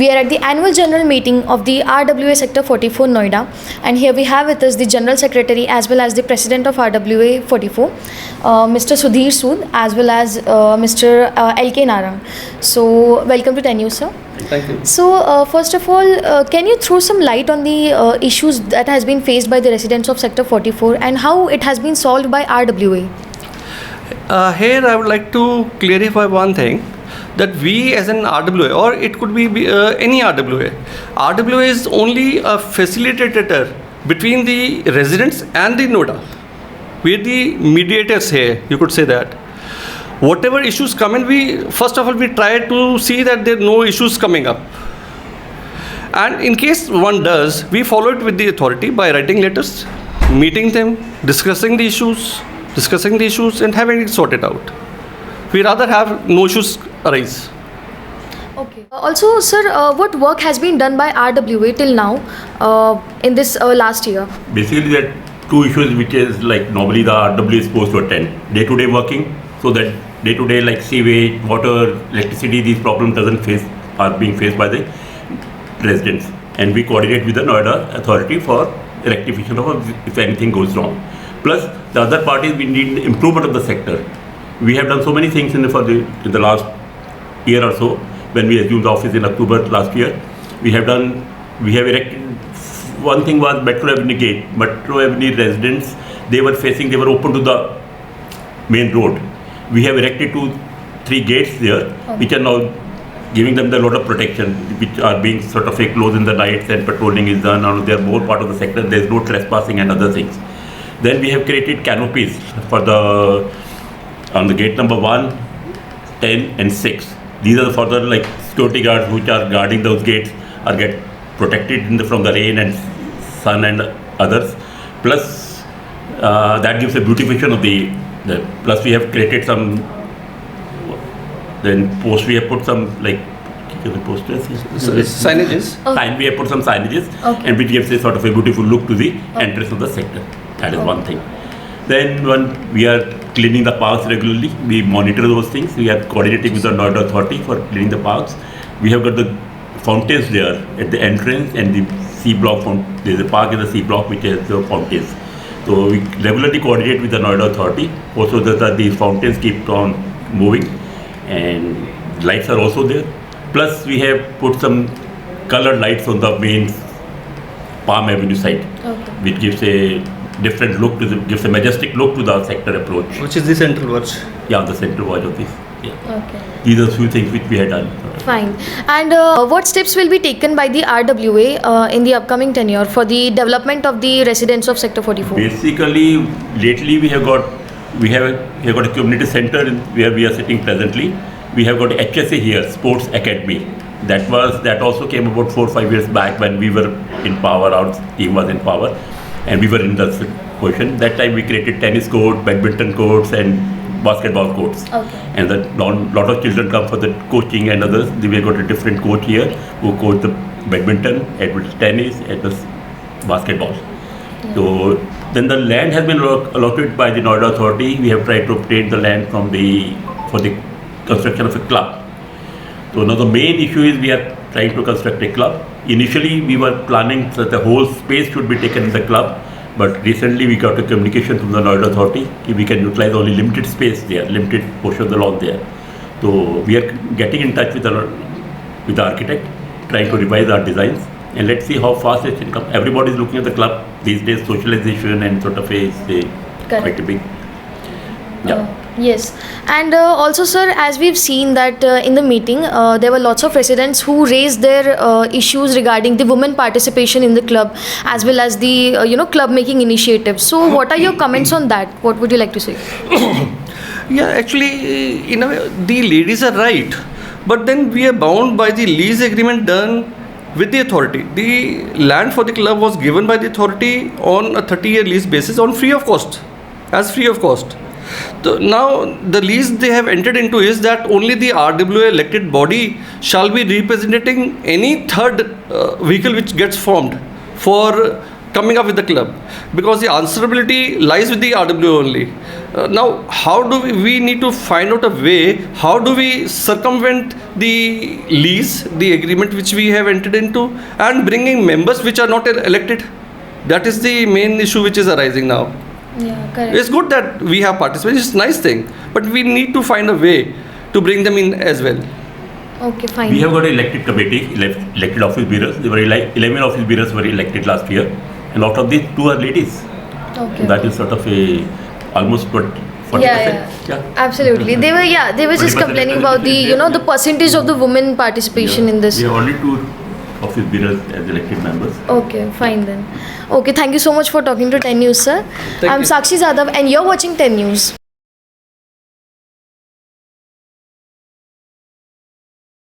We are at the annual general meeting of the RWA Sector 44 Noida, and here we have with us the General Secretary as well as the President of RWA 44, Mr. Sudhir Sood, as well as Mr. LK Narang. So, welcome to 10 News, sir. Thank you. So, first of all, can you throw some light on the issues that has been faced by the residents of Sector 44 and how it has been solved by RWA? Here I would like to clarify one thing, that we as an RWA, or it could be any RWA is only a facilitator between the residents and the NOIDA. We are the mediators here, you could say that. Whatever issues come in, we first of all we try to see that there are no issues coming up. And in case one does, we follow it with the authority by writing letters, meeting them, discussing the issues and having it sorted out. We rather have no issues arise. Okay. Also, sir, what work has been done by RWA till now in this last year? Basically, there are two issues which is like normally the RWA is supposed to attend. Day-to-day working, so that day-to-day like sewage, water, electricity, these problems are being faced by the residents. And we coordinate with the NOIDA authority for rectification of if anything goes wrong. Plus, the other part is we need improvement of the sector. We have done so many things in the last year or so. When we assumed the office in October last year, we have erected, one thing was Metro Avenue gate. Metro Avenue residents, they were open to the main road. We have erected 2-3 gates there, which are now giving them a lot of protection, which are being sort of closed in the nights and patrolling is done, and they are more part of the sector. There is no trespassing and other things. Then we have created canopies for on the gate number 1, 10 and 6. These are for the like security guards which are guarding those gates are get protected from the rain and sun and others. Plus that gives a beautification of the plus we have created some we have put some like posters, signages. Okay. We have put some signages, okay, and which gives a sort of a beautiful look to the entrance of the sector. That is one thing. Then when we are cleaning the parks regularly, we monitor those things. We are coordinating with the NOIDA authority for cleaning the parks. We have got the fountains there at the entrance and the C block. There is a park in the C block which has the fountains. So we regularly coordinate with the NOIDA authority. Also that these fountains keep on moving and lights are also there. Plus we have put some colored lights on the main Palm Avenue side, which gives a different look gives a majestic look to the sector approach. Which is the central watch. Yeah, the central watch of this. Yeah. Okay. These are a few things which we had done. Fine. And what steps will be taken by the RWA in the upcoming tenure for the development of the residents of Sector 44? Basically, lately we have got a community center where we are sitting presently. We have got HSA here, Sports Academy. That also came about 4 or 5 years back when we were in power. Our team was in power, and we were in the position. That time we created tennis court, badminton courts, and basketball courts. Okay. And a lot of children come for the coaching and others. We have got a different coach here who coach the badminton, tennis, and the basketball. Yeah. So then the land has been allotted by the NOIDA authority. We have tried to obtain the land for the construction of a club. So now the main issue is we are trying to construct a club. Initially we were planning that the whole space should be taken in the club, but recently we got a communication from the NOIDA authority that we can utilize only limited space there, limited portion of the lawn there. So we are getting in touch with the architect, trying to revise our designs, and let's see how fast it can come. Everybody is looking at the club these days. Socialization and sort of quite a big. Yeah. Yes, and also sir, as we've seen that in the meeting there were lots of residents who raised their issues regarding the women participation in the club as well as the club making initiatives. So what are your comments on that? What would you like to say? Yeah, actually, in a way, the ladies are right, but then we are bound by the lease agreement done with the authority. The land for the club was given by the authority on a 30-year lease basis on free of cost. So now the lease they have entered into is that only the RWA elected body shall be representing any third vehicle which gets formed for coming up with the club, because the answerability lies with the RWA only. Now, how do we need to find out a way, how do we circumvent the lease, the agreement which we have entered into, and bringing members which are not elected? That is the main issue which is arising now. Yeah, correct. It's good that we have participants, it's a nice thing, but we need to find a way to bring them in as well. Okay, fine. We have got an elected committee, elected office bearers. There were 11 office bearers were elected last year, and out of these, 2 are ladies. Okay. That is sort of a almost 40%. Yeah. Absolutely. They were just 20% complaining about the, the percentage of the women participation in this. We have only 2 office bearers as elected members. Okay, fine then. Okay, thank you so much for talking to 10 News, sir. Thank I'm you. Sakshi Zadav and you're watching 10 News.